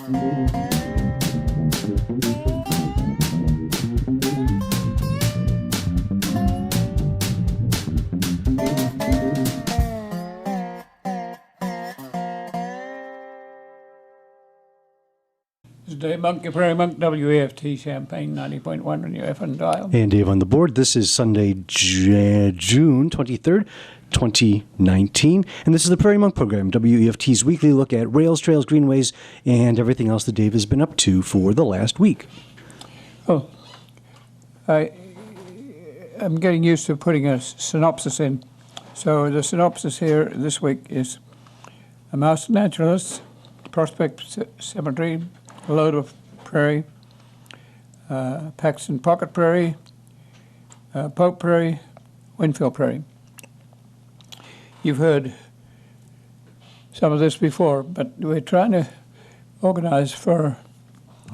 Dave Monk, your Prairie Monk, WEFT Champaign 90.1 on your FM dial. And Dave on the board. This is Sunday, June 23rd, 2019. And this is the Prairie Monk program, WEFT's weekly look at rails, trails, greenways, and everything else that Dave has been up to for the last week. Oh, I'm getting used to putting a synopsis in. So the synopsis here this week is a master naturalist, Prospect Cemetery, a load of prairie, Paxton Pocket Prairie, Pope Prairie, Winfield Prairie. You've heard some of this before, but we're trying to organize for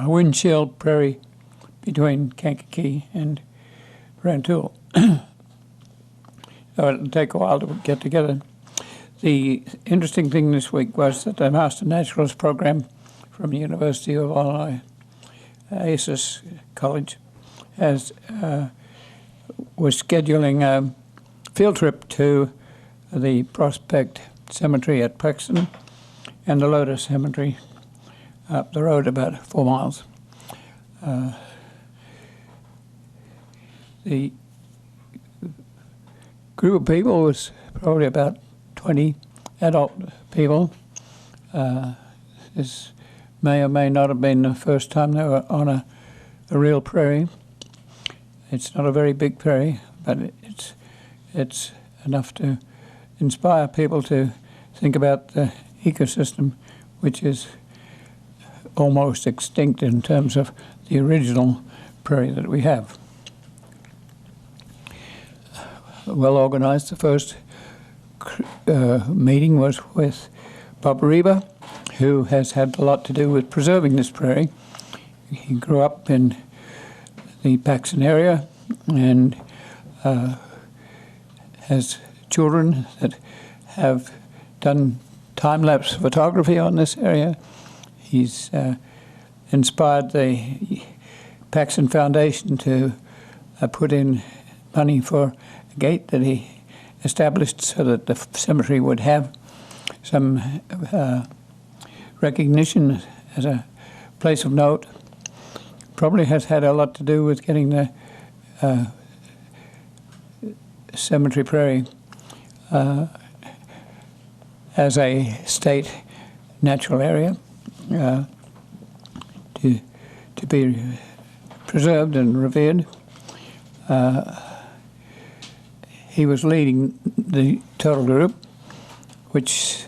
a windshield prairie between Kankakee and Rantoul. So it'll take a while to get together. The interesting thing this week was that the Master Naturalist program from the University of Illinois, ACES College, was scheduling a field trip to the Prospect Cemetery at Paxton and the Lotus Cemetery up the road about 4 miles. The group of people was probably about 20 adult people. This may or may not have been the first time they were on a real prairie. It's not a very big prairie, but it's enough to inspire people to think about the ecosystem, which is almost extinct in terms of the original prairie that we have. Well organized. The first meeting was with Bob Reba, who has had a lot to do with preserving this prairie. He grew up in the Paxton area and has children that have done time-lapse photography on this area. He's inspired the Paxton Foundation to put in money for a gate that he established so that the cemetery would have some recognition as a place of note. Probably has had a lot to do with getting the Cemetery Prairie as a state natural area to be preserved and revered. He was leading the total group, which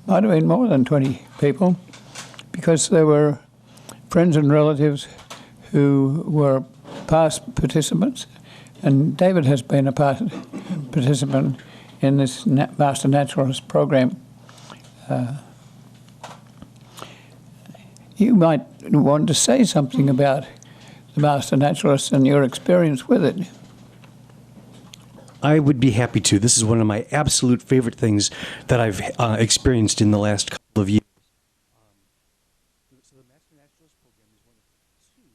might have been more than 20 people, because there were friends and relatives who were past participants, and David has been a past participant in this Master Naturalist program. You might want to say something about the Master Naturalist and your experience with it. I would be happy to. This is one of my absolute favorite things that I've experienced in the last couple of years. So the Master Naturalist program is one of two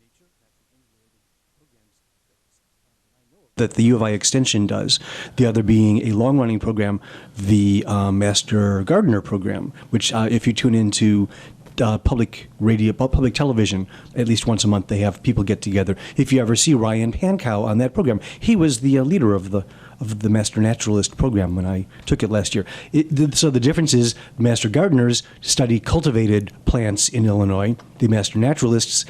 natural things-related programs that I know of that the U of I Extension does. The other being a long-running program, the Master Gardener program, which if you tune into public radio, public television, at least once a month they have people get together. If you ever see Ryan Pankow on that program, he was the leader of the Master Naturalist program when I took it last year. So the difference is Master Gardeners study cultivated plants in Illinois. The Master Naturalists,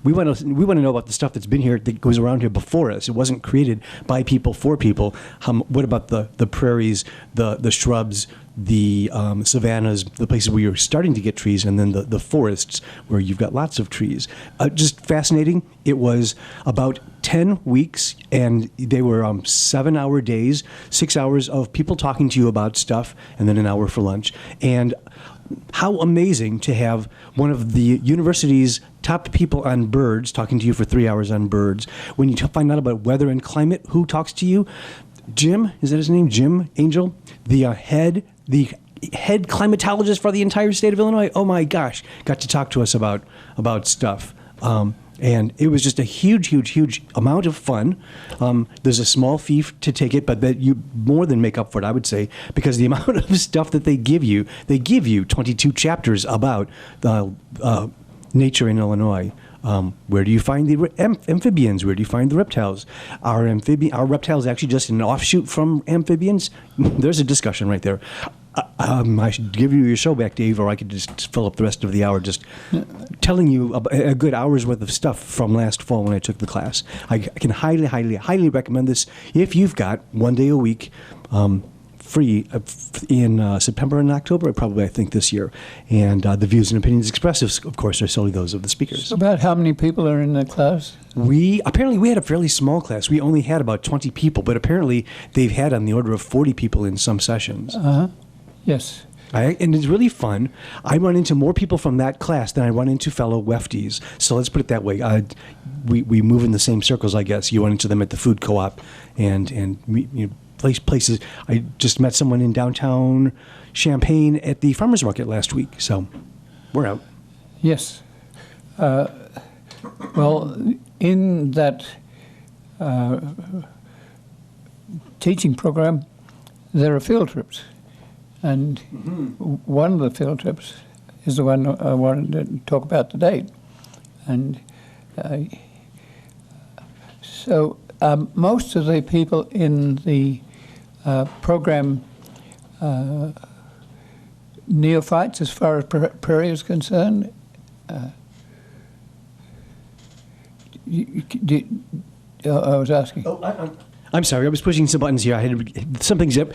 we want to know about the stuff that's been here, that goes around here before us. It wasn't created by people for people. What about the prairies, the shrubs, the savannas, the places where you're starting to get trees, and then the forests where you've got lots of trees. Just fascinating. It was about 10 weeks, and they were 7-hour days, 6 hours of people talking to you about stuff, and then an hour for lunch. And how amazing to have one of the university's top people on birds talking to you for 3 hours on birds. When you find out about weather and climate, who talks to you? Jim, is that his name? Jim Angel? The head climatologist for the entire state of Illinois. Oh my gosh, got to talk to us about stuff. And it was just a huge amount of fun. There's a small fee to take it, but that you more than make up for it, I would say, because the amount of stuff that they give you 22 chapters about nature in Illinois. Where do you find the amphibians? Where do you find the reptiles? Are reptiles actually just an offshoot from amphibians? There's a discussion right there. I should give you your show back, Dave, or I could just fill up the rest of the hour just telling you a good hour's worth of stuff from last fall when I took the class. I can highly recommend this if you've got 1 day a week free in September and October, probably I think this year. And the views and opinions expressed, of course, are solely those of the speakers. So about how many people are in the class? We had a fairly small class. We only had about 20 people, but apparently they've had on the order of 40 people in some sessions. Yes. And it's really fun. I run into more people from that class than I run into fellow Wefties. So let's put it that way. We move in the same circles, I guess. You run into them at the food co-op and places. I just met someone in downtown Champaign at the farmers market last week. So we're out. Yes. Well, in that teaching program, there are field trips. And one of the field trips is the one I wanted to talk about today. And so most of the people in the program, neophytes as far as Prairie is concerned, I was asking. I'm sorry, I was pushing some buttons here. I had some things up.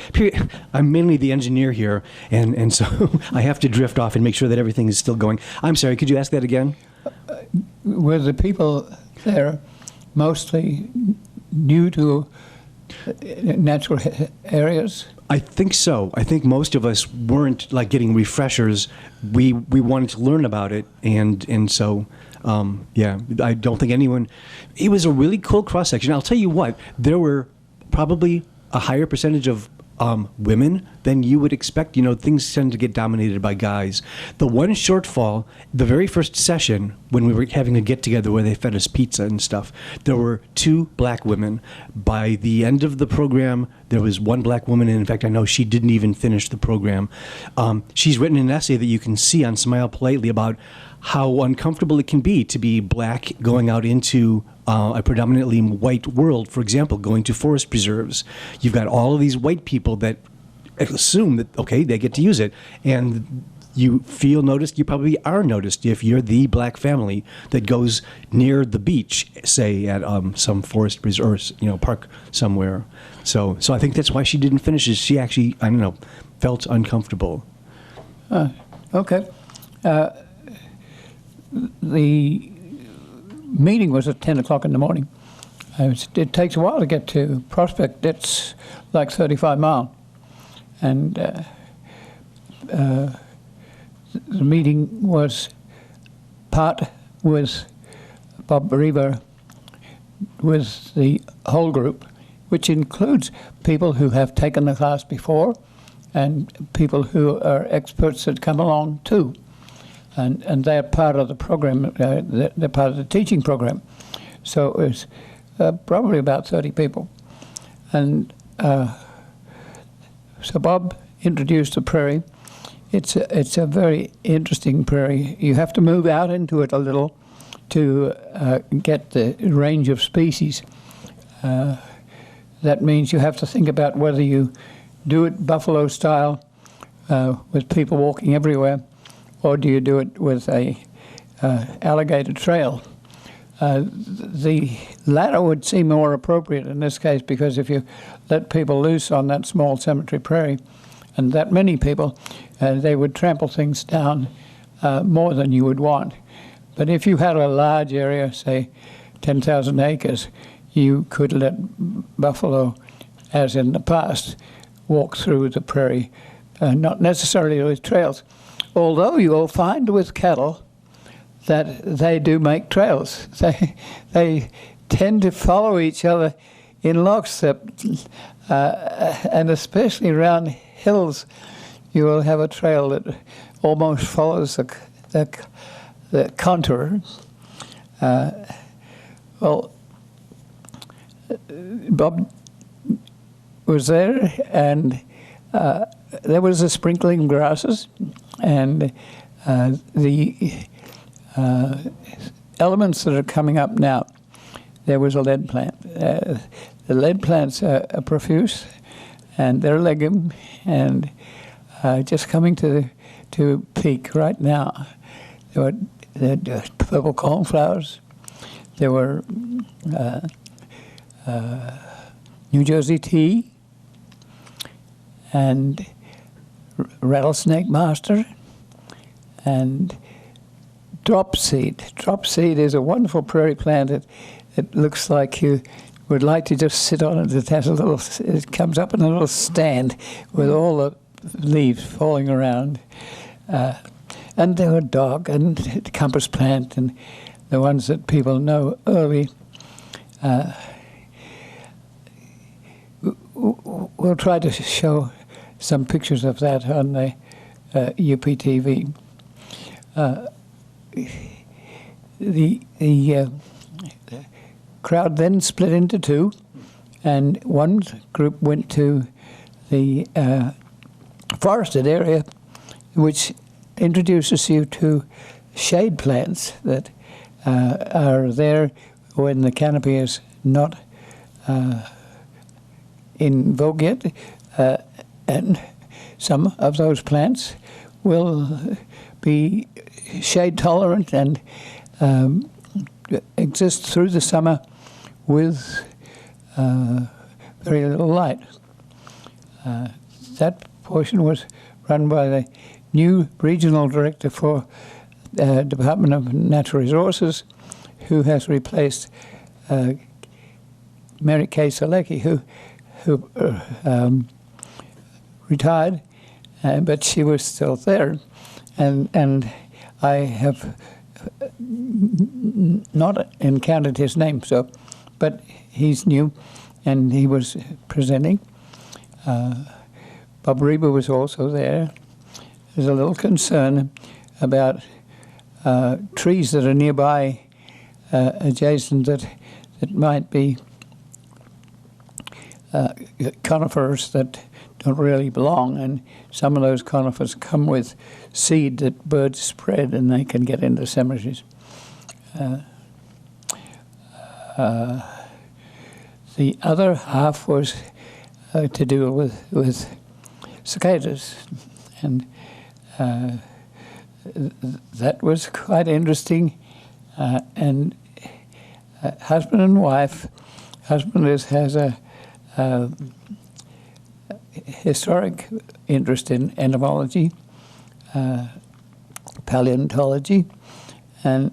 I'm mainly the engineer here, and so I have to drift off and make sure that everything is still going. I'm sorry, could you ask that again? Were the people there mostly new to natural areas? I think so. I think most of us weren't like getting refreshers. We wanted to learn about it, and so. Yeah, I don't think anyone. It was a really cool cross section. I'll tell you what, there were probably a higher percentage of women than you would expect. Things tend to get dominated by guys. The one shortfall, the very first session when we were having a get together where they fed us pizza and stuff, there were 2 black women. By the end of the program, there was 1 black woman, and in fact, I know she didn't even finish the program. She's written an essay that you can see on Smile Politely about how uncomfortable it can be to be black going out into a predominantly white world. For example, going to forest preserves. You've got all of these white people that assume that, okay, they get to use it. And you feel noticed, you probably are noticed if you're the black family that goes near the beach, say at some forest preserve or park somewhere. So I think that's why she didn't finish it. She actually, I don't know, felt uncomfortable. Okay. The meeting was at 10 o'clock in the morning. It takes a while to get to Prospect. It's like 35 miles. And the meeting was part with Bob Bereaver, with the whole group, which includes people who have taken the class before and people who are experts that come along too. And they're part of the program, they're part of the teaching program. So it was probably about 30 people. And so Bob introduced the prairie. It's a very interesting prairie. You have to move out into it a little to get the range of species. That means you have to think about whether you do it buffalo style with people walking everywhere, or do you do it with a alligator trail? The latter would seem more appropriate in this case, because if you let people loose on that small cemetery prairie, and that many people, they would trample things down more than you would want. But if you had a large area, say 10,000 acres, you could let buffalo, as in the past, walk through the prairie, not necessarily with trails. Although you'll find with cattle that they do make trails. They tend to follow each other in lockstep, and especially around hills, you will have a trail that almost follows the contour. Well, Bob was there, and there was a sprinkling of grasses, and the elements that are coming up now. There was a lead plant. The lead plants are profuse, and they're legume, and just coming to peak right now. There were purple cornflowers. There were New Jersey tea and rattlesnake master and drop seed. Drop seed is a wonderful prairie plant. It looks like you would like to just sit on it. It has it comes up in a little stand with all the leaves falling around. And there were dog and compass plant and the ones that people know early. We'll try to show some pictures of that on the UPTV. The crowd then split into two, and one group went to the forested area, which introduces you to shade plants that are there when the canopy is not in vogue yet, and some of those plants will be shade tolerant and exist through the summer with very little light. That portion was run by the new regional director for Department of Natural Resources, who has replaced Mary Kay Selecki, who retired, but she was still there, and I have not encountered his name, but he's new, and he was presenting. Bob Reba was also there. There's a little concern about trees that are nearby, adjacent, that might be conifers that don't really belong, and some of those conifers come with seed that birds spread, and they can get into cemeteries. The other half was to do with cicadas, and that was quite interesting. And husband and wife, husband has a historic interest in entomology, paleontology, and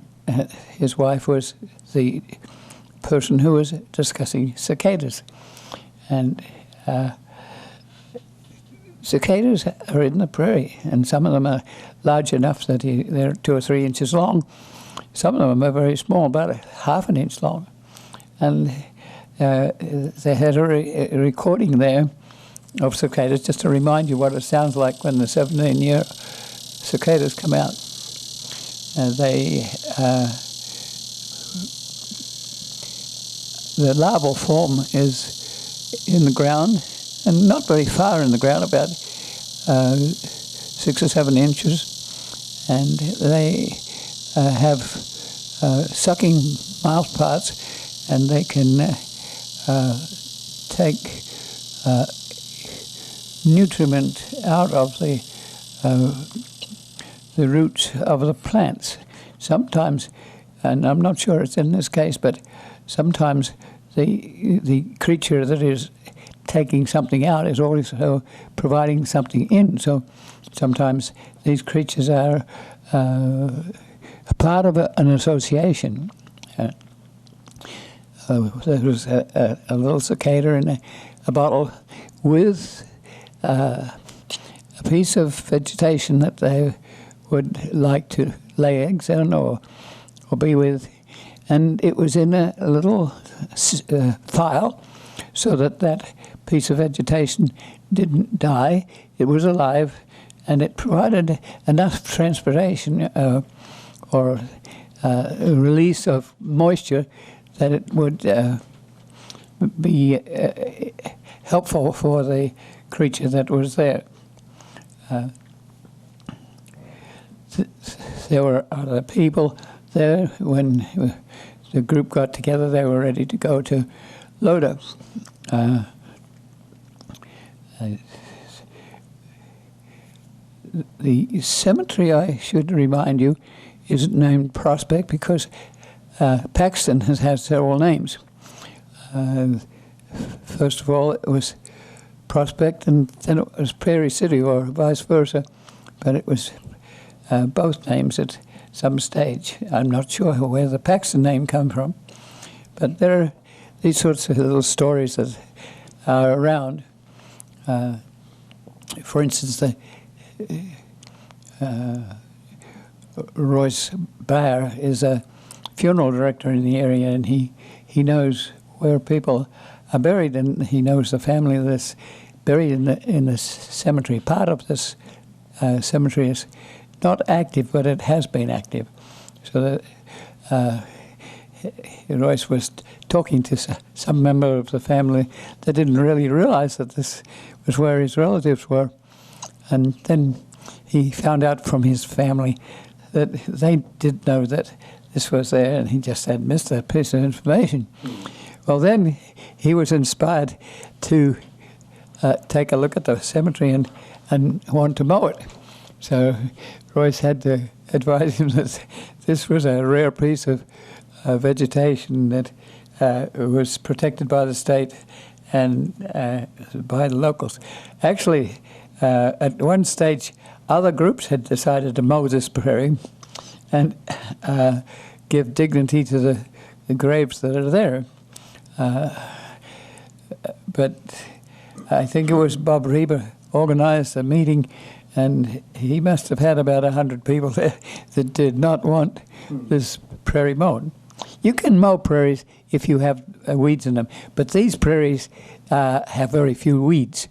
his wife was the person who was discussing cicadas. And cicadas are in the prairie, and some of them are large enough that they're 2 or 3 inches long. Some of them are very small, about ½ an inch long. And they had a recording there of cicadas, just to remind you what it sounds like when the 17-year cicadas come out. The larval form is in the ground, and not very far in the ground, about 6 or 7 inches, and they have sucking mouth parts, and they can take nutriment out of the roots of the plants. Sometimes, and I'm not sure it's in this case, but sometimes the creature that is taking something out is also providing something in. So sometimes these creatures are a part of an association. There was a little cicada in a bottle with a piece of vegetation that they would like to lay eggs in or be with, and it was in a little file so that piece of vegetation didn't die. It was alive, and it provided enough transpiration or release of moisture that it would be helpful for the creature that was there. There were other people there. When the group got together, they were ready to go to Loda. The cemetery, I should remind you, isn't named Prospect because Paxton has had several names. First of all, it was Prospect, and then it was Prairie City, or vice versa. But it was both names at some stage. I'm not sure where the Paxton name come from, but there are these sorts of little stories that are around. For instance, Royce Bayer is a funeral director in the area, and he knows where people are buried, and he knows the family that's buried in this cemetery. Part of this cemetery is not active, but it has been active. So that Royce was talking to some member of the family that didn't really realize that this was where his relatives were. And then he found out from his family that they did know that this was there, and he just had missed that piece of information. Well, then he was inspired to take a look at the cemetery and want to mow it. So Royce had to advise him that this was a rare piece of vegetation that was protected by the state and by the locals. Actually, at one stage, other groups had decided to mow this prairie and give dignity to the graves that are there. But I think it was Bob Reber organized a meeting, and he must have had about 100 people there that did not want this prairie mown. You can mow prairies if you have weeds in them, but these prairies have very few weeds,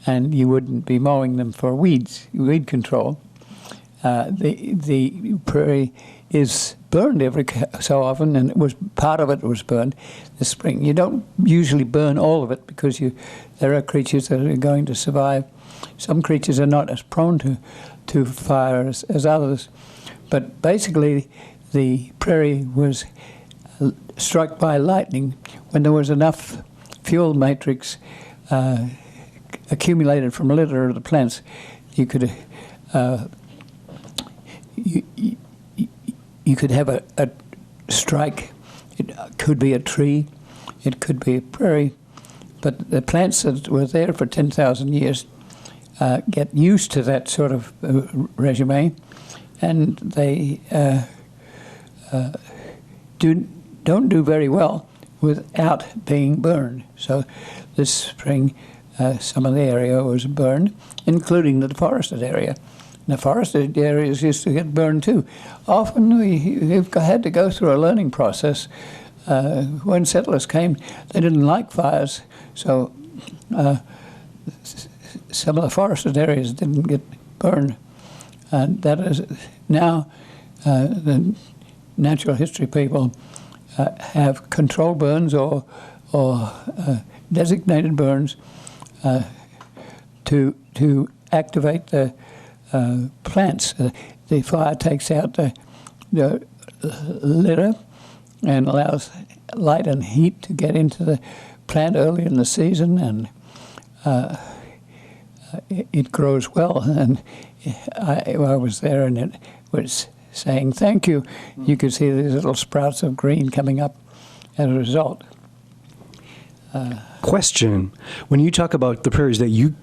and you wouldn't be mowing them for weed control. The prairie is burned every so often, and part of it was burned this spring. You don't usually burn all of it because there are creatures that are going to survive. Some creatures are not as prone to fire as others, but basically the prairie was struck by lightning when there was enough fuel matrix accumulated from litter of the plants. You could you could have a strike. It could be a tree, it could be a prairie, but the plants that were there for 10,000 years get used to that sort of regime, and they don't do very well without being burned. So this spring, some of the area was burned, including the forested area. And the forested areas used to get burned too. Often we've had to go through a learning process. When settlers came, they didn't like fires, so some of the forested areas didn't get burned. And that is now the natural history people have controlled burns or designated burns to activate the plants. The fire takes out the litter and allows light and heat to get into the plant early in the season, and it grows well. And I was there, and it was saying thank you. You could see these little sprouts of green coming up as a result. Question: when you talk about the prairies that you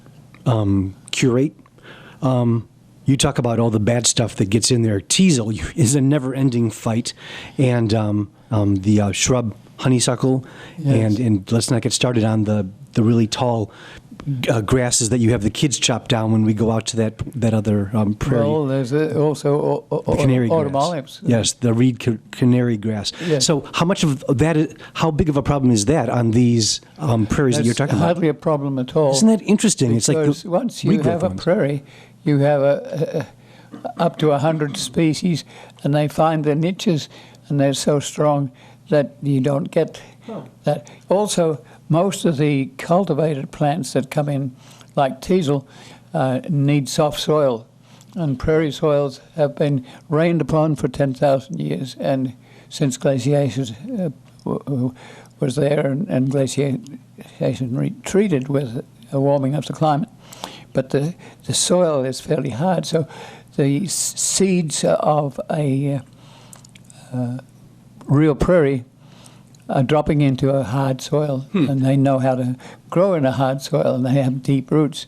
curate, you talk about all the bad stuff that gets in there. Teasel is a never-ending fight, and the shrub honeysuckle, Yes. and let's not get started on the really tall grasses that you have the kids chop down when we go out to that other prairie. Well, there's also Canary autumn grass. olives. Yes, the reed canary grass. Yes. So how much of that? How big of a problem is that on these prairies that you're talking That's about? hardly a problem at all. Isn't that interesting? It's like Because once you regrowth have a ones. prairie, you have up to 100 species, and they find their niches, and they're so strong that you don't get that. Also, most of the cultivated plants that come in, like teasel, need soft soil, and prairie soils have been rained upon for 10,000 years, and since glaciation was there and glaciation retreated with a warming of the climate. But the soil is fairly hard, so the seeds of a real prairie are dropping into a hard soil, and they know how to grow in a hard soil, and they have deep roots.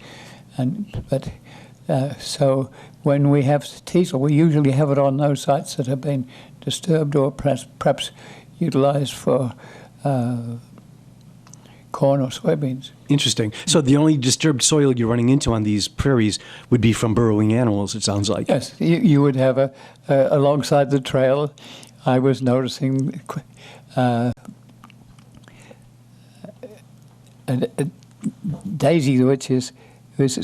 So when we have teasel, we usually have it on those sites that have been disturbed or perhaps utilized for corn or soybeans. Interesting. So the only disturbed soil you're running into on these prairies would be from burrowing animals, it sounds like. Yes, you would have alongside the trail, I was noticing a daisy, which is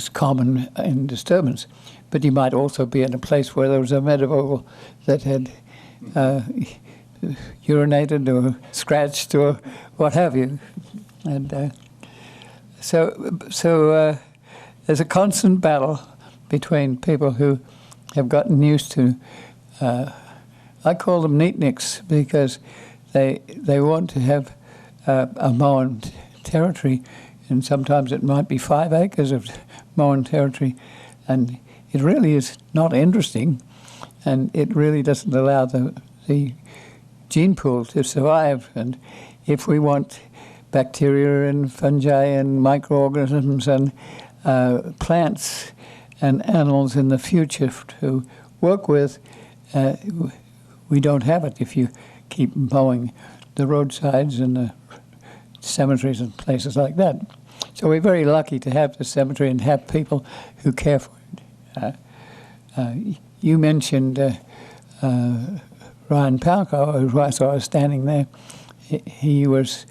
common in disturbance. But you might also be in a place where there was a meadow that had urinated or scratched or what have you. And so there's a constant battle between people who have gotten used to, I call them neatniks, because they want to have a mown territory, and sometimes it might be 5 acres of mown territory, and it really is not interesting, and it really doesn't allow the gene pool to survive. And if we want bacteria and fungi and microorganisms and plants and animals in the future to work with, we don't have it if you keep mowing the roadsides and the cemeteries and places like that. So we're very lucky to have the cemetery and have people who care for it. You mentioned Ryan Palco, who I saw standing there. He was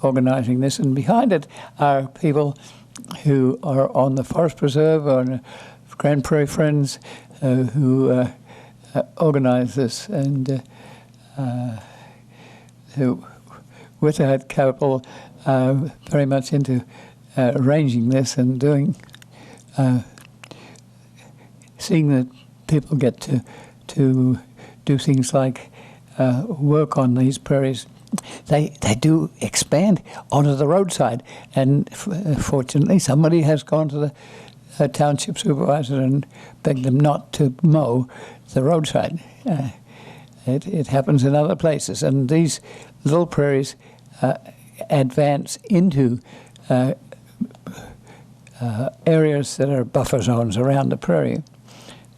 organizing this, and behind it are people who are on the Forest Preserve or the Grand Prairie Friends who organize this, and who, with that couple, very much into arranging this and doing, seeing that people get to do things like work on these prairies. They do expand onto the roadside, and fortunately somebody has gone to the township supervisor and begged them not to mow the roadside. It happens in other places, and these little prairies advance into areas that are buffer zones around the prairie.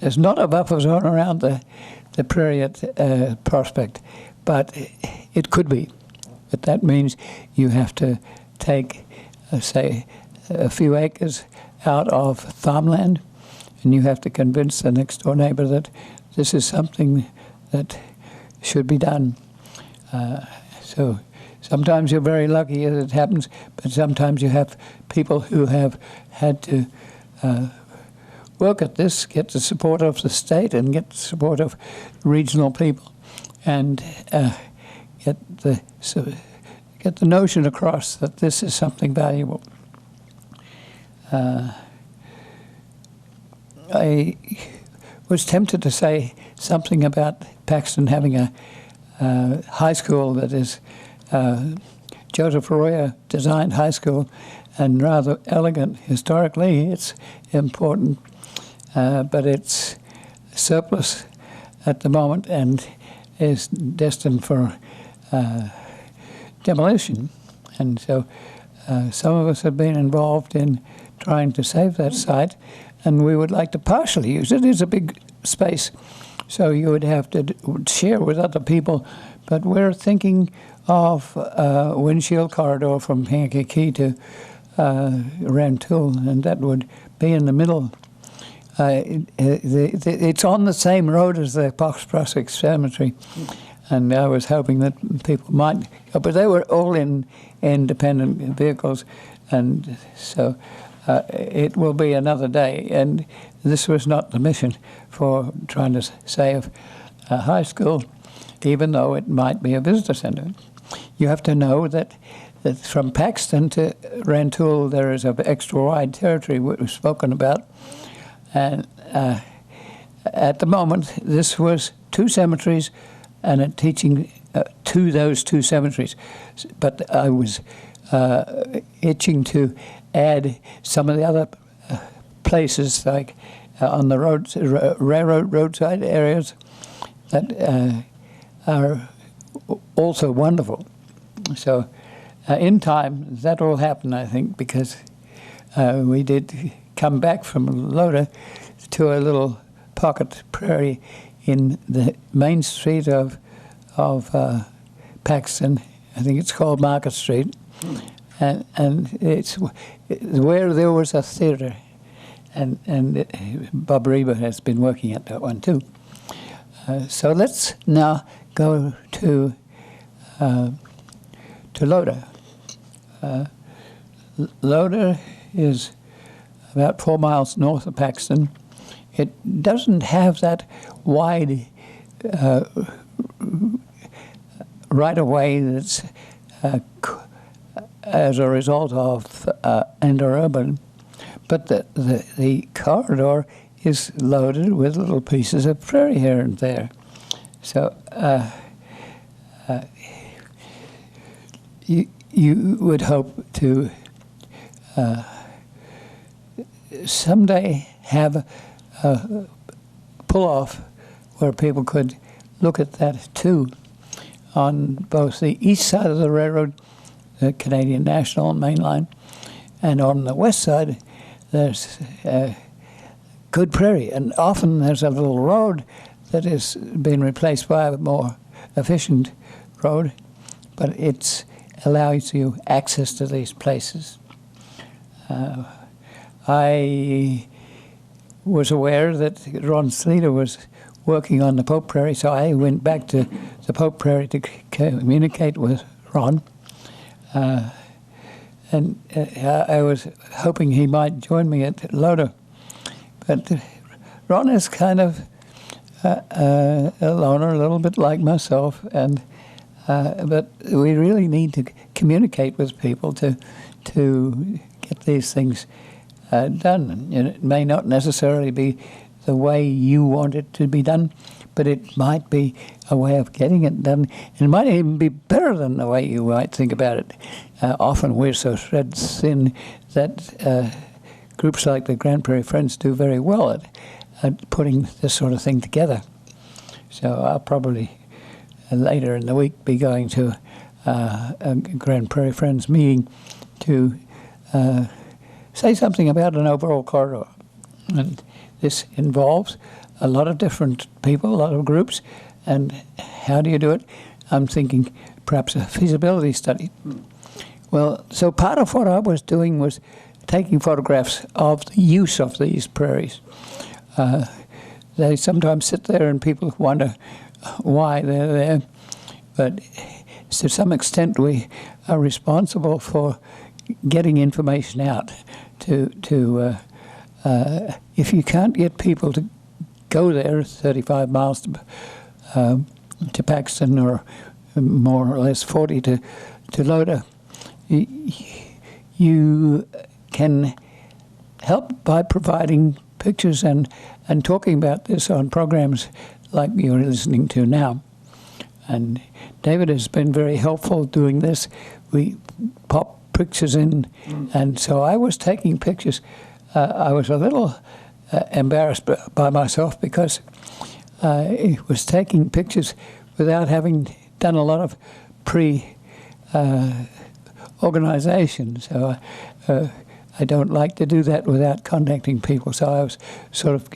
There's not a buffer zone around the prairie at Prospect, but it could be. But that means you have to take, say, a few acres out of farmland, and you have to convince the next door neighbor that this is something that should be done. So sometimes you're very lucky as it happens, but sometimes you have people who have had to work at this, get the support of the state and get the support of regional people, and get the notion across that this is something valuable. I was tempted to say something about Paxton having a high school that is Joseph Arroyo designed high school, and rather elegant historically. It's important, but it's surplus at the moment and is destined for demolition. And so some of us have been involved in trying to save that site, and we would like to partially use it. It's a big space, so you would have to share with other people. But we're thinking of a windshield corridor from Kankakee to Rantoul, and that would be in the middle. It's on the same road as the Pox Prospect Cemetery, and I was hoping that people might go, but they were all in independent vehicles, and so it will be another day. And this was not the mission for trying to save a high school, even though it might be a visitor center. You have to know that from Paxton to Rantoul, there is an extra wide territory which was spoken about. And at the moment, this was 2 cemeteries and a teaching to those 2 cemeteries. But I was itching to add some of the other places, like on the roads, railroad roadside areas, that are also wonderful. So in time, that will happen, I think, because we did come back from Loda to a little pocket prairie in the main street of Paxton. I think it's called Market Street, and it's where there was a theatre, and Bob Reba has been working at that one too. So let's now go to Loda. Loda is about 4 miles north of Paxton. It doesn't have that wide right-of-way that's as a result of interurban, but the corridor is loaded with little pieces of prairie here and there. So you would hope to someday have a pull-off where people could look at that too. On both the east side of the railroad, the Canadian National and Main Line, and on the west side, there's good prairie. And often there's a little road that has been replaced by a more efficient road, but it allows you access to these places. I was aware that Ron Sleater was working on the Pope Prairie, so I went back to the Pope Prairie to communicate with Ron. And I was hoping he might join me at Loda. But Ron is kind of a loner, a little bit like myself, and but we really need to communicate with people to get these things done. And it may not necessarily be the way you want it to be done, but it might be a way of getting it done. And it might even be better than the way you might think about it. Often we're so shred thin that groups like the Grand Prairie Friends do very well at putting this sort of thing together. So I'll probably later in the week be going to a Grand Prairie Friends meeting to say something about an overall corridor. And this involves a lot of different people, a lot of groups, and how do you do it? I'm thinking perhaps a feasibility study. Well, so part of what I was doing was taking photographs of the use of these prairies. They sometimes sit there and people wonder why they're there, but to some extent we are responsible for getting information out to if you can't get people to go there 35 miles to Paxton or more or less 40 to Loda, you can help by providing pictures and talking about this on programs like you're listening to now. And David has been very helpful doing this. We pop pictures in, and so I was taking pictures. I was a little embarrassed by myself because I was taking pictures without having done a lot of pre-organization. So I don't like to do that without contacting people. So I was sort of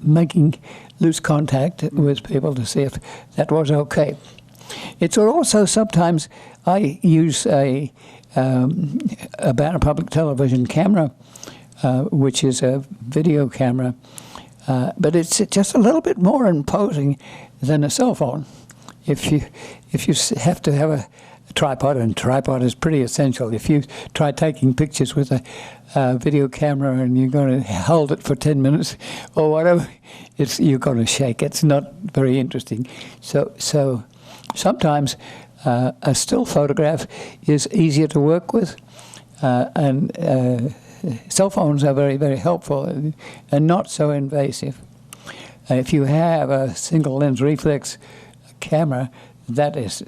making loose contact with people to see if that was okay. It's also sometimes I use a Banner Public Television camera, which is a video camera, but it's just a little bit more imposing than a cell phone. If you have to have a tripod, and tripod is pretty essential. If you try taking pictures with a video camera and you're going to hold it for 10 minutes or whatever, you're going to shake. It's not very interesting. So sometimes a still photograph is easier to work with, and cell phones are very, very helpful and not so invasive. If you have a single lens reflex camera, that is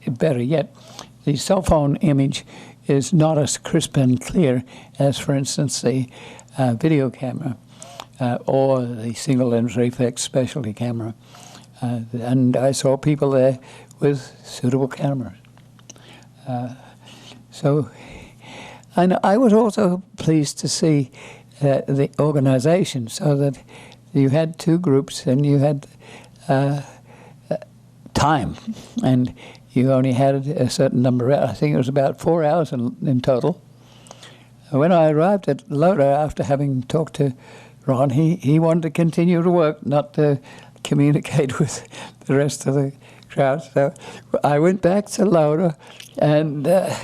better yet. The cell phone image is not as crisp and clear as, for instance, the video camera or the single lens reflex specialty camera. And I saw people there with suitable cameras. And I was also pleased to see the organization, so that you had two groups and you had time, and you only had a certain number of hours. I think it was about 4 hours in total. When I arrived at Loda, after having talked to Ron, he wanted to continue to work, not to communicate with the rest of the crowd. So I went back to Loda, and there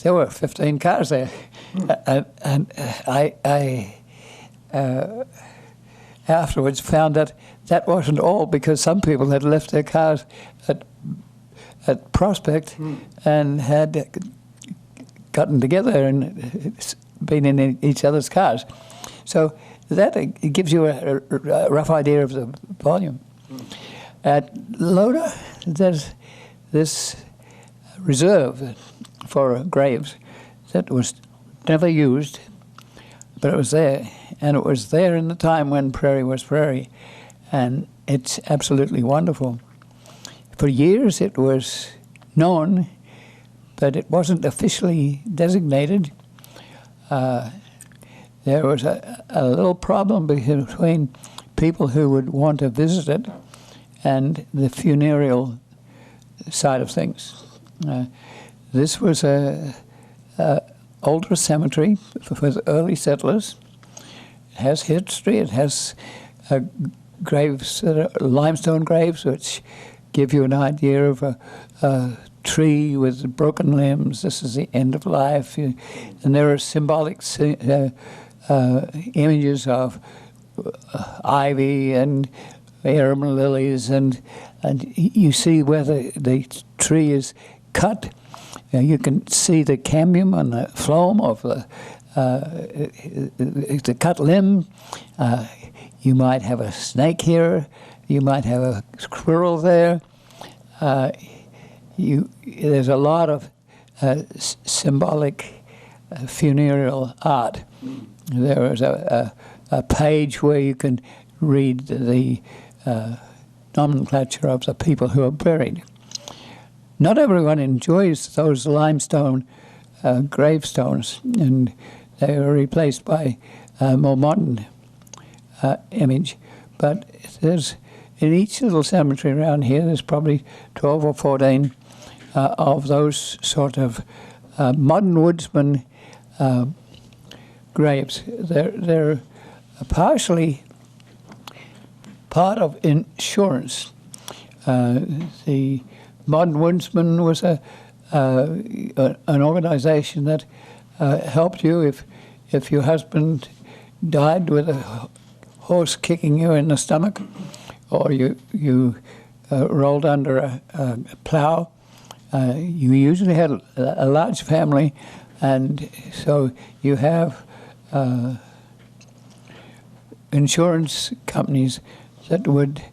were 15 cars there. And I afterwards found that wasn't all, because some people had left their cars at Prospect and had gotten together and been in each other's cars. So that gives you a rough idea of the volume. At Loda, there's this reserve for graves that was never used, but it was there. And it was there in the time when Prairie was Prairie. And it's absolutely wonderful. For years it was known, but it wasn't officially designated. There was a little problem between people who would want to visit it and the funereal side of things. This was a older cemetery for the early settlers. It has history. It has graves, limestone graves, which give you an idea of a tree with broken limbs. This is the end of life. And there are symbolic images of ivy and arum lilies, and you see where the tree is cut. You can see the cambium on the phloem of the cut limb. You might have a snake here. You might have a squirrel there. There's a lot of symbolic funereal art. There is a page where you can read the nomenclature of the people who are buried. Not everyone enjoys those limestone gravestones, and they were replaced by a more modern image. But there's, in each little cemetery around here, there's probably 12 or 14 of those sort of modern woodsman graves. They're partially part of insurance. The Modern Woodsman was an organization that helped you if your husband died with a horse kicking you in the stomach, or you rolled under a plow. You usually had a large family, and so you have insurance companies that would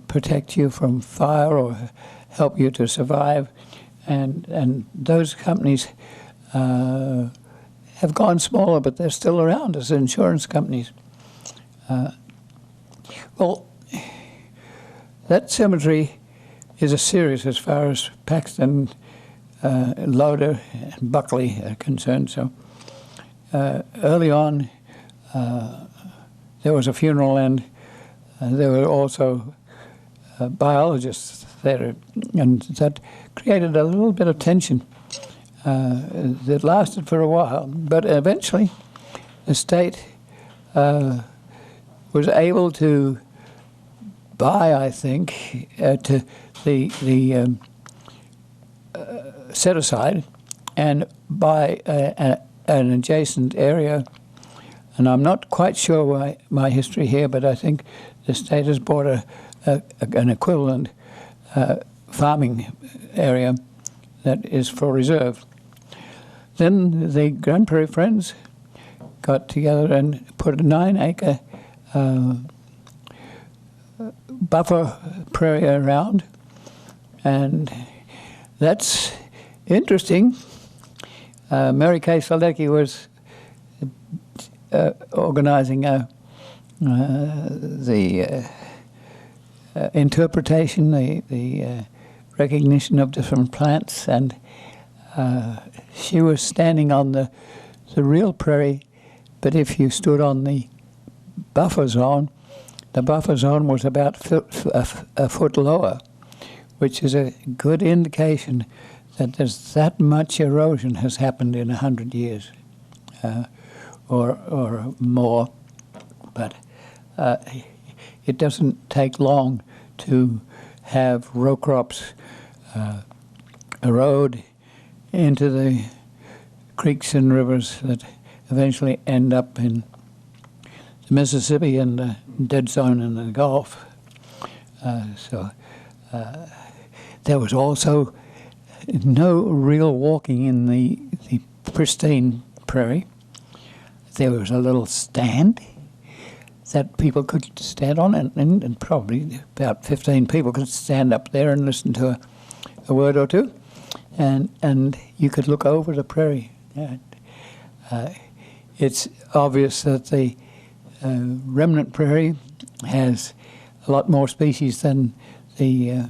protect you from fire or help you to survive, and those companies have gone smaller, but they're still around as insurance companies. Well, that cemetery is a series as far as Paxton, Loda, and Buckley are concerned. So early on, there was a funeral, and there were also biologists there, and that created a little bit of tension that lasted for a while. But eventually, the state was able to buy, I think, to the set aside, and by an adjacent area. And I'm not quite sure my history here, but I think the state has bought an equivalent farming area that is for reserve. Then the Grand Prairie Friends got together and put a 9-acre buffer prairie around, and that's interesting. Mary Kay Solecki was organizing the interpretation, the recognition of different plants, and she was standing on the real prairie, but if you stood on the buffer zone was about a foot lower, which is a good indication that there's that much erosion has happened in 100 years or more. But it doesn't take long to have row crops erode into the creeks and rivers that eventually end up in the Mississippi and the dead zone in the Gulf. There was also no real walking in the pristine prairie. There was a little stand that people could stand on, and probably about 15 people could stand up there and listen to a word or two, and you could look over the prairie. It's obvious that the remnant prairie has a lot more species than the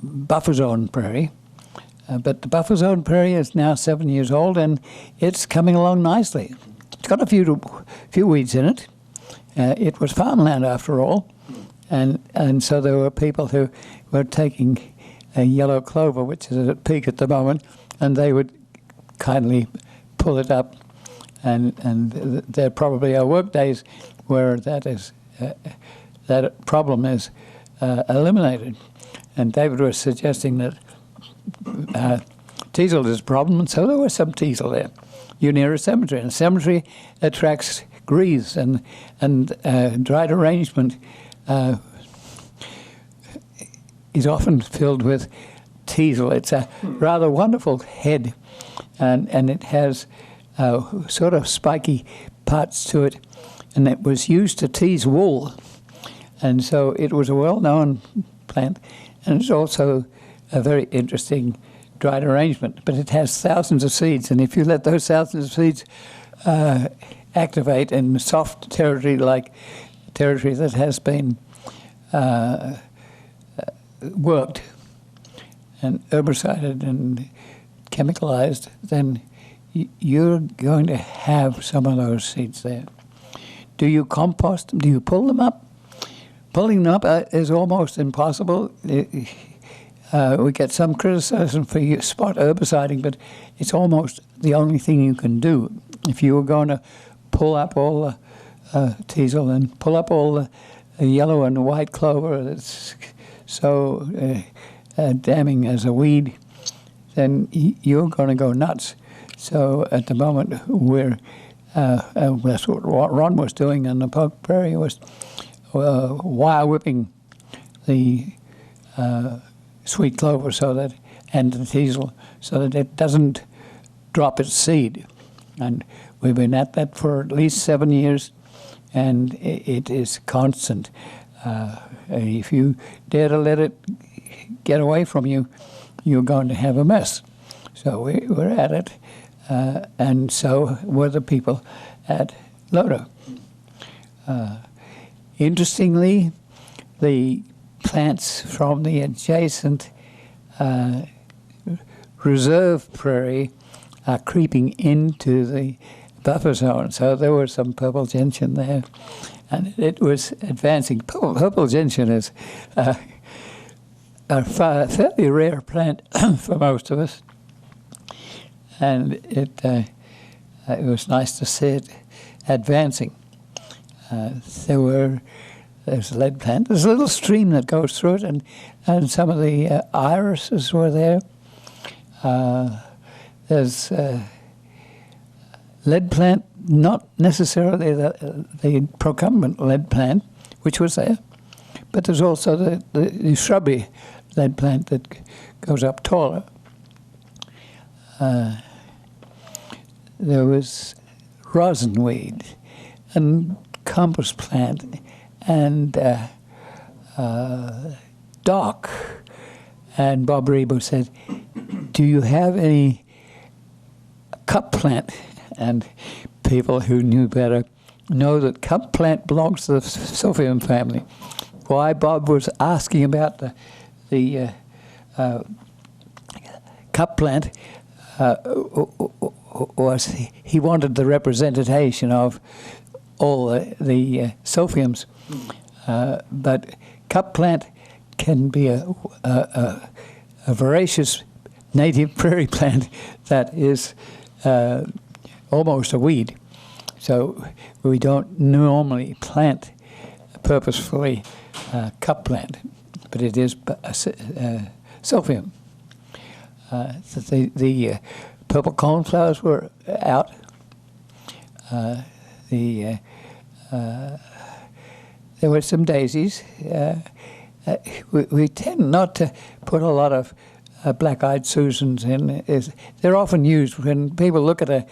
buffer zone prairie. But the buffer zone prairie is now 7 years old, and it's coming along nicely. It's got a few weeds in it. It was farmland after all, and so there were people who were taking a yellow clover, which is at peak at the moment, and they would kindly pull it up, and there probably are work days where that problem is eliminated. And David was suggesting that teasel is a problem, and so there was some teasel there. You're near a cemetery, and a cemetery attracts greaves, and dried arrangement is often filled with teasel. It's a rather wonderful head, and it has sort of spiky parts to it, and it was used to tease wool. And so it was a well-known plant, and it's also a very interesting dried arrangement. But it has thousands of seeds, and if you let those thousands of seeds activate in soft territory, like territory that has been worked and herbicided and chemicalized, then you're going to have some of those seeds there. Do you compost them? Do you pull them up? Pulling them up is almost impossible. We get some criticism for spot herbiciding, but it's almost the only thing you can do. If you were going to pull up all the teasel and pull up all the yellow and white clover that's so damning as a weed, then you're going to go nuts. So at the moment, that's what Ron was doing on the Polk Prairie, was wire whipping the sweet clover and the teasel so that it doesn't drop its seed. And we've been at that for at least 7 years, and it is constant. If you dare to let it get away from you, you're going to have a mess. So we're at it, and so were the people at Lodo. Interestingly, the plants from the adjacent reserve prairie are creeping into the buffer zone. So there was some purple gentian there, and it was advancing. Purple gentian is a fairly rare plant for most of us, and it was nice to see it advancing. There were there's a lead plant. There's a little stream that goes through it, and some of the irises were there. There's lead plant, not necessarily the procumbent lead plant, which was there, but there's also the shrubby lead plant that goes up taller. There was rosinweed and compost plant and dock. And Bob Rebo said, "Do you have any cup plant?" And people who knew better know that cup plant belongs to the Sophium family. Why Bob was asking about the cup plant was he wanted the representation of all the Sophiums. But cup plant can be a voracious native prairie plant that is almost a weed. So we don't normally plant purposefully cup plant, but it is Sophium. The purple coneflowers were out. There were some daisies. We tend not to put a lot of black-eyed Susans in. They're often used when people look at a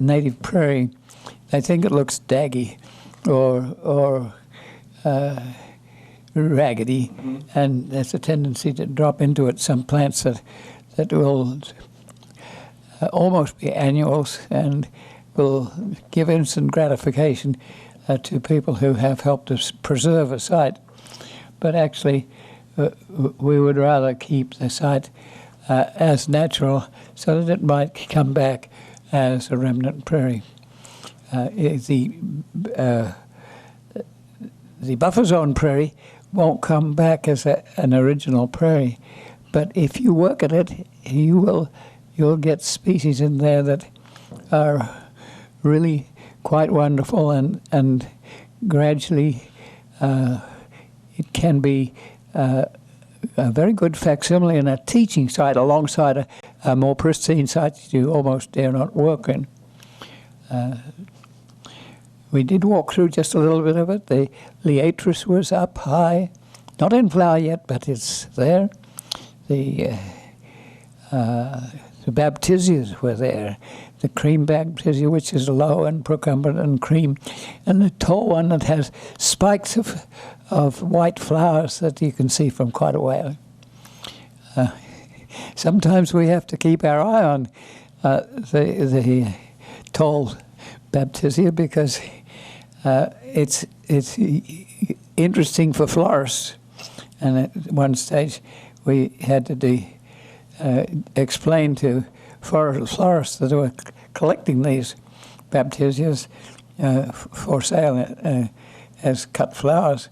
native prairie. They think it looks daggy or raggedy, and there's a tendency to drop into it some plants that will almost be annuals and will give instant gratification to people who have helped us preserve a site. But actually, we would rather keep the site as natural so that it might come back as a remnant prairie. The buffer zone prairie won't come back as an original prairie, but if you work at it, you'll get species in there that are really quite wonderful, and gradually it can be a very good facsimile and a teaching site alongside a more pristine site that you almost dare not work in. We did walk through just a little bit of it. The Liatris was up high, not in flower yet, but it's there. The baptisias were there. The cream baptisia, which is low and procumbent and cream, and the tall one that has spikes of white flowers that you can see from quite a way. Sometimes we have to keep our eye on the tall baptisia because it's interesting for florists. And at one stage, we had to explain to florists that were collecting these baptisias for sale as cut flowers,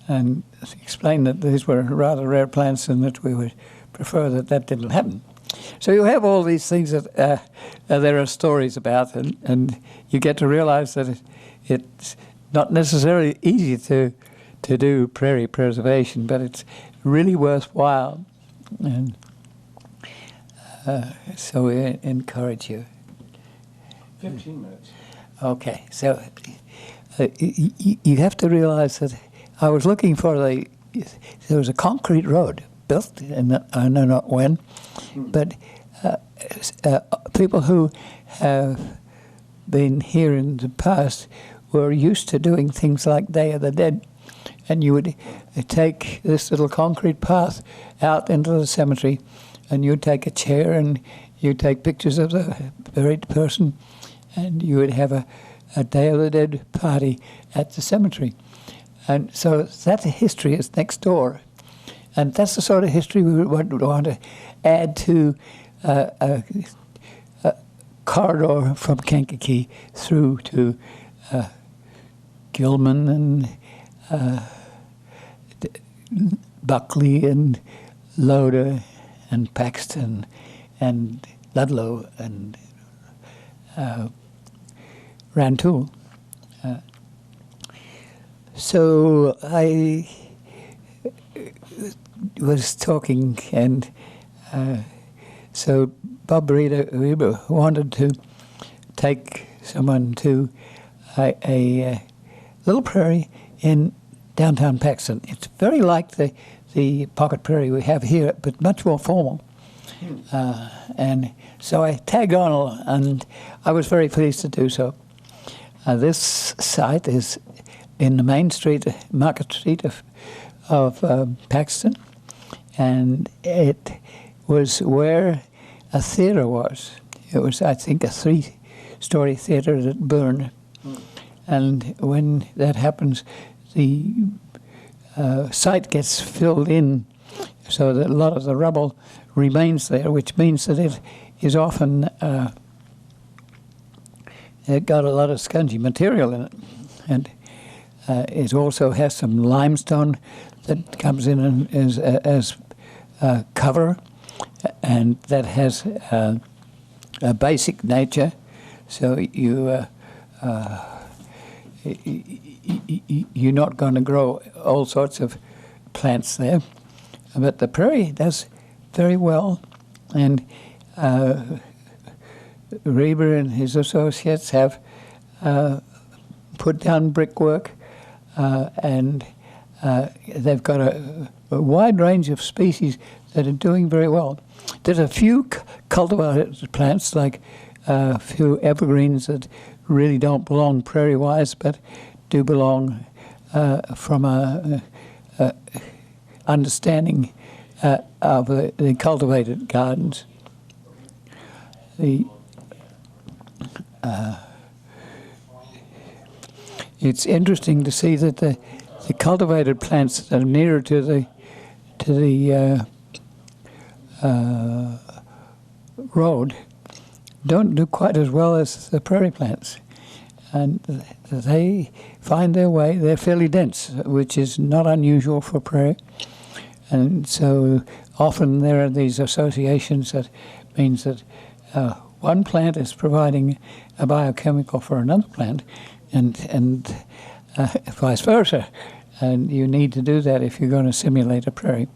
and explain that these were rather rare plants and that we would prefer that didn't happen. So you have all these things that there are stories about, and you get to realize that it's not necessarily easy to do prairie preservation, but it's really worthwhile. And so we encourage you. 15 minutes. Okay, so you have to realize that I was looking for there was a concrete road built, and I know not when, but people who have been here in the past were used to doing things like Day of the Dead, and you would take this little concrete path out into the cemetery, and you'd take a chair and you'd take pictures of the buried person, and you would have a Day of the Dead party at the cemetery. And so that history is next door. And that's the sort of history we would want to add to a corridor from Kankakee through to Gilman and Buckley and Loder and Paxton and Ludlow and Rantoul. So I was talking, and so Bob Reader wanted to take someone to a little prairie in downtown Paxton. It's very like the pocket prairie we have here, but much more formal. And so I tagged on, and I was very pleased to do so. This site is in the main street, Market Street of Paxton, and it was where a theatre was. It was, I think, a 3-story theatre that burned. And when that happens, the site gets filled in so that a lot of the rubble remains there, which means that it is often it got a lot of spongy material in it. And it also has some limestone that comes in and as cover, and that has a basic nature. So you're not going to grow all sorts of plants there. But the prairie does very well, and Reber and his associates have put down brickwork, and they've got a wide range of species that are doing very well. There's a few cultivated plants, like a few evergreens that really don't belong prairie-wise, but do belong from a understanding of the cultivated gardens. It's interesting to see that the cultivated plants that are nearer to the road don't do quite as well as the prairie plants, and they find their way. They're fairly dense, which is not unusual for prairie, and so often there are these associations that means that one plant is providing a biochemical for another plant, and vice versa. And you need to do that if you're going to simulate a prairie.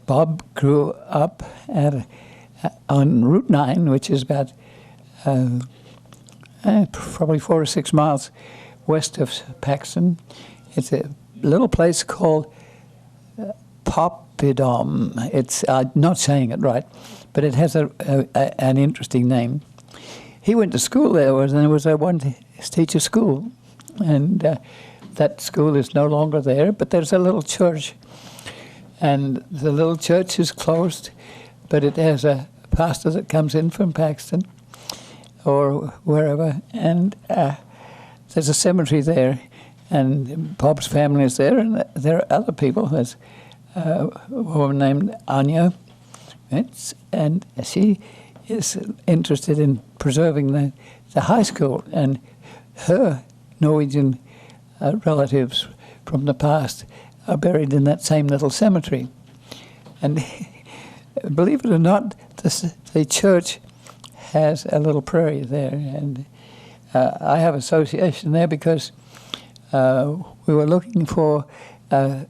Bob grew up on Route 9, which is about probably 4 or 6 miles west of Paxton. It's a little place called Poppidom. It's not saying it right, but it has an interesting name. He went to school there, and there was a one-teacher school, and that school is no longer there, but there's a little church, and the little church is closed, but it has a pastor that comes in from Paxton or wherever, and there's a cemetery there, and Bob's family is there, and there are other people. There's a woman named Anya, and she is interested in preserving the high school, and her Norwegian relatives from the past are buried in that same little cemetery. And believe it or not, the church has a little prairie there, and I have association there because we were looking for a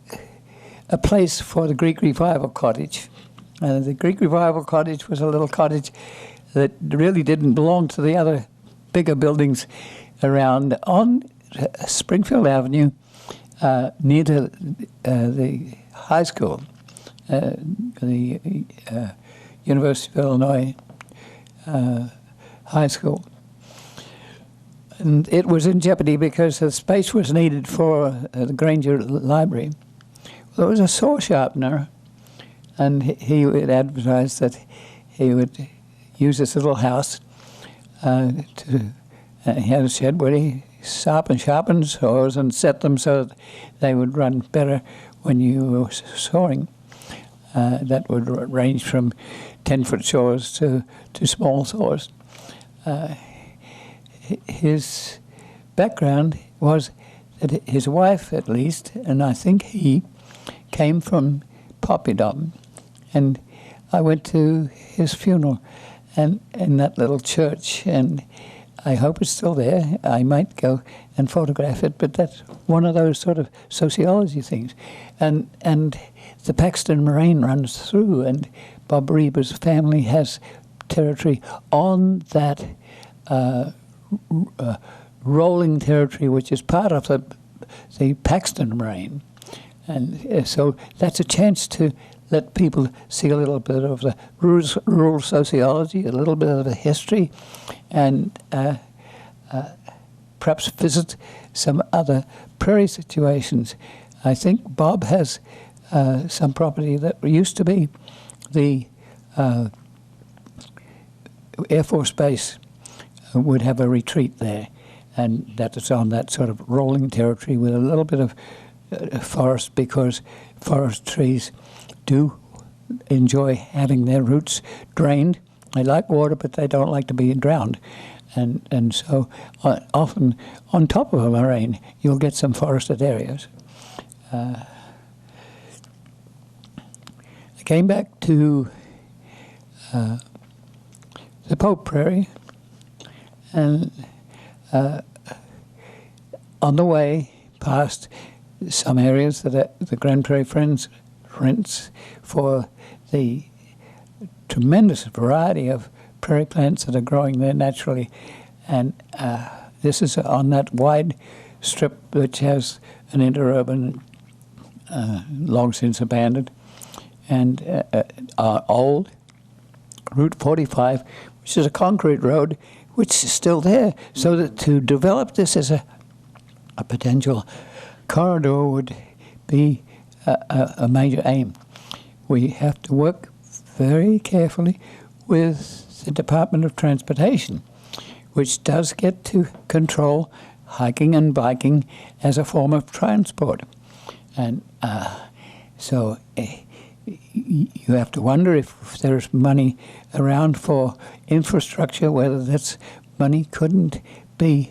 place for the Greek Revival Cottage. The Greek Revival Cottage was a little cottage that really didn't belong to the other bigger buildings around on Springfield Avenue, near to the high school, the University of Illinois high school. And it was in jeopardy because the space was needed for the Granger Library. There was a saw sharpener, and he would advertise that he would use this little house he had a shed where he sharpened saws and set them so that they would run better when you were sawing. That would range from 10-foot saws to small saws. His background was that his wife, at least, and I think he, came from Poppidom. And I went to his funeral and in that little church, and I hope it's still there. I might go and photograph it, but that's one of those sort of sociology things. And the Paxton Moraine runs through, and Bob Reber's family has territory on that rolling territory, which is part of the Paxton Moraine. And so that's a chance to let people see a little bit of the rural sociology, a little bit of the history, and perhaps visit some other prairie situations. I think Bob has some property that used to be the Air Force Base would have a retreat there, and that is on that sort of rolling territory with a little bit of forest, because forest trees do enjoy having their roots drained. They like water, but they don't like to be drowned. And so often on top of a moraine, you'll get some forested areas. I came back to the Pope Prairie, and on the way past some areas that the Grand Prairie Friends rents for the tremendous variety of prairie plants that are growing there naturally. And this is on that wide strip which has an interurban long since abandoned, and old Route 45, which is a concrete road, which is still there. So that to develop this as a potential corridor would be a major aim. We have to work very carefully with the Department of Transportation, which does get to control hiking and biking as a form of transport. And so you have to wonder if there's money around for infrastructure, whether that's money couldn't be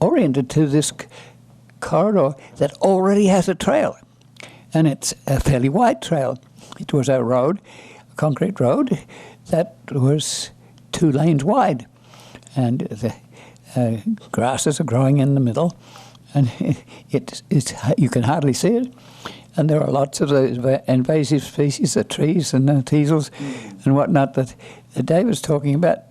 oriented to this corridor that already has a trail. And it's a fairly wide trail. It was a road, a concrete road, that was 2 lanes wide. And the grasses are growing in the middle, and it's you can hardly see it. And there are lots of those invasive species, the trees and the teasels and whatnot that Dave was talking about.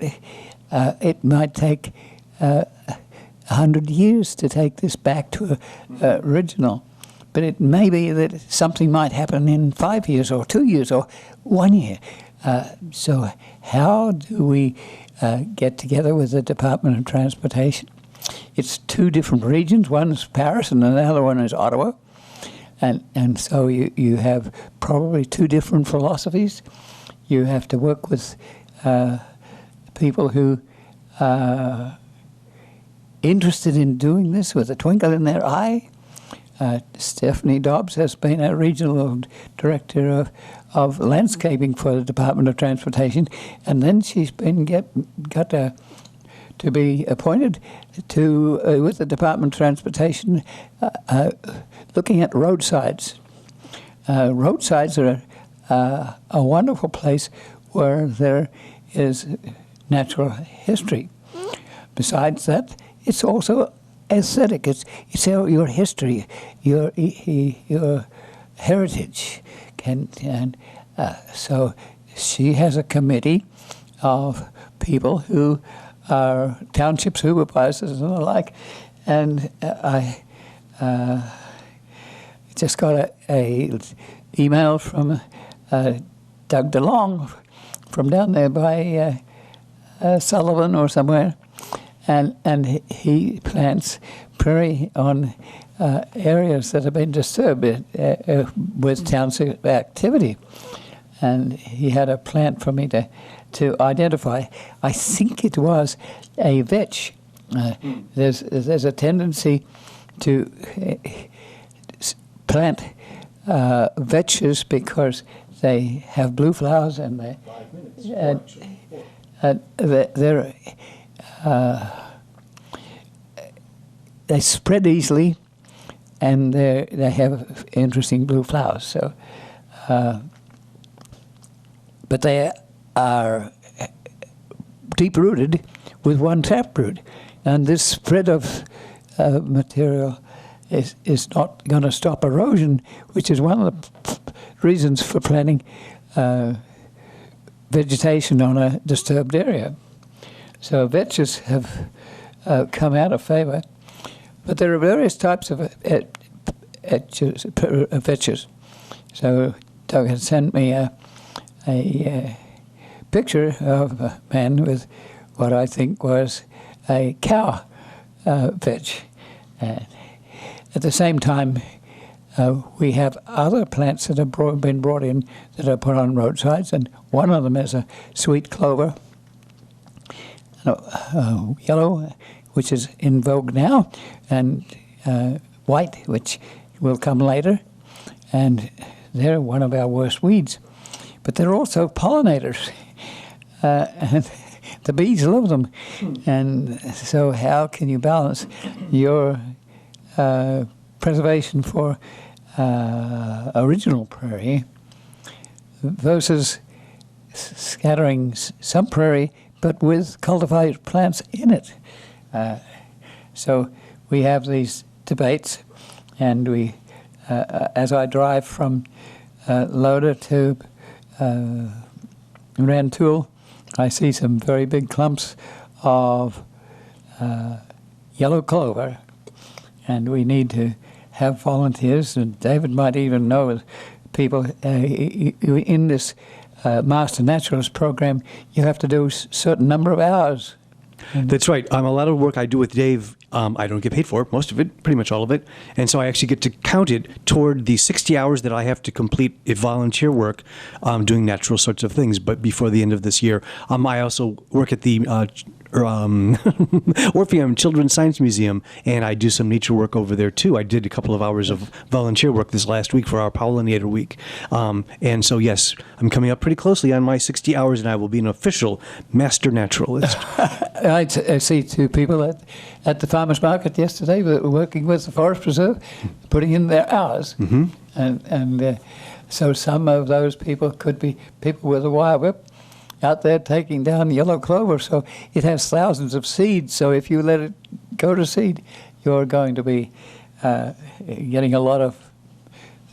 It might take 100 years to take this back to original. But it may be that something might happen in 5 years or 2 years or 1 year. So how do we get together with the Department of Transportation? It's 2 different regions. One is Paris and another one is Ottawa. And so you have probably 2 different philosophies. You have to work with people who are interested in doing this with a twinkle in their eye. Stephanie Dobbs has been a regional director of landscaping for the Department of Transportation, and then she's been got to be appointed to with the Department of Transportation, looking at roadsides. Roadsides are a wonderful place where there is natural history. Besides that, it's also aesthetic. It's your history, your heritage. So she has a committee of people who are township supervisors and the like. And I just got a email from Doug DeLong from down there by Sullivan or somewhere. And he plants prairie on areas that have been disturbed with township activity. And he had a plant for me to identify. I think it was a vetch. There's a tendency to plant vetches because they have blue flowers and they spread easily, and they have interesting blue flowers. So, but they are deep-rooted with one taproot. And this spread of material is not going to stop erosion, which is one of the reasons for planting vegetation on a disturbed area. So vetches have come out of favour, but there are various types of vetches. So Doug had sent me a picture of a man with what I think was a cow vetch. At the same time, we have other plants that have been brought in that are put on roadsides, and one of them is a sweet clover, yellow, which is in vogue now, and white, which will come later, and they're one of our worst weeds. But they're also pollinators, and the bees love them. And so how can you balance your preservation for original prairie versus scattering some prairie but with cultivated plants in it? So we have these debates, and we, as I drive from Loda to Rantoul, I see some very big clumps of yellow clover, and we need to have volunteers, and David might even know people in this Master Naturalist program. You have to do a certain number of hours. That's right. A lot of work I do with Dave, I don't get paid for, most of it, pretty much all of it. And so I actually get to count it toward the 60 hours that I have to complete if volunteer work doing natural sorts of things. But before the end of this year, I also work at the Orpheum Children's Science Museum, and I do some nature work over there too. I did a couple of hours of volunteer work this last week for our pollinator week. And so, yes, I'm coming up pretty closely on my 60 hours, and I will be an official master naturalist. I see two people at the farmers market yesterday that were working with the forest preserve, putting in their hours. Mm-hmm. And so some of those people could be people with a wire whip out there taking down yellow clover. So it has thousands of seeds. So if you let it go to seed, you're going to be getting a lot of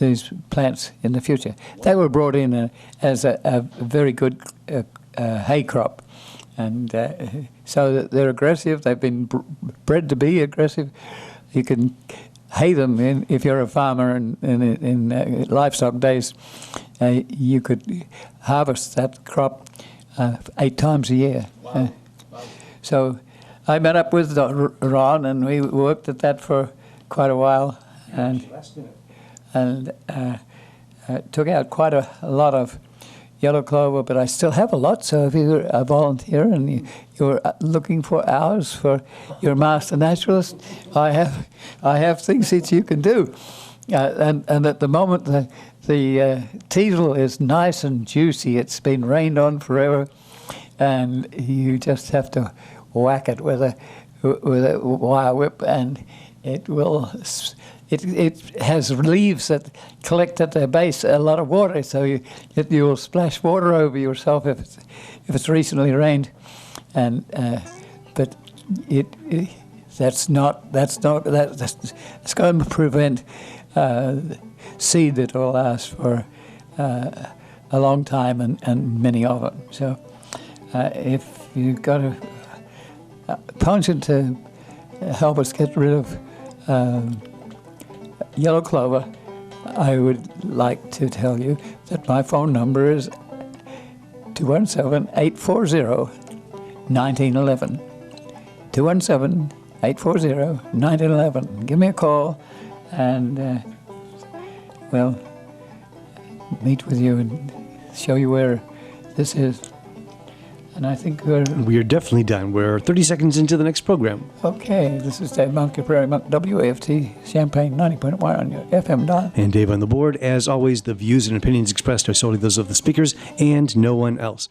these plants in the future. They were brought in as a very good hay crop. And so they're aggressive. They've been bred to be aggressive. You can hay them if you're a farmer in livestock days. You could harvest that crop 8 times a year. Wow. So I met up with Ron, and we worked at that for quite a while, and took out quite a lot of yellow clover, but I still have a lot. So if you're a volunteer and you're looking for hours for your master naturalist, I have things that you can do. And at the moment, the teasel is nice and juicy. It's been rained on forever, and you just have to whack it with a wire whip, and it will. It has leaves that collect at their base a lot of water, so you will splash water over yourself if it's recently rained, and but that's going to prevent seed that will last for a long time, and many of them. So if you've got a penchant to help us get rid of yellow clover, I would like to tell you that my phone number is 217-840-1911. 217-840-1911. Give me a call, and we'll meet with you and show you where this is. And I think we are definitely done. We're 30 seconds into the next program. Okay, this is Dave Monk of Prairie Monk, WAFT, Champaign 90.1 on your FM dial. And Dave on the board. As always, the views and opinions expressed are solely those of the speakers and no one else.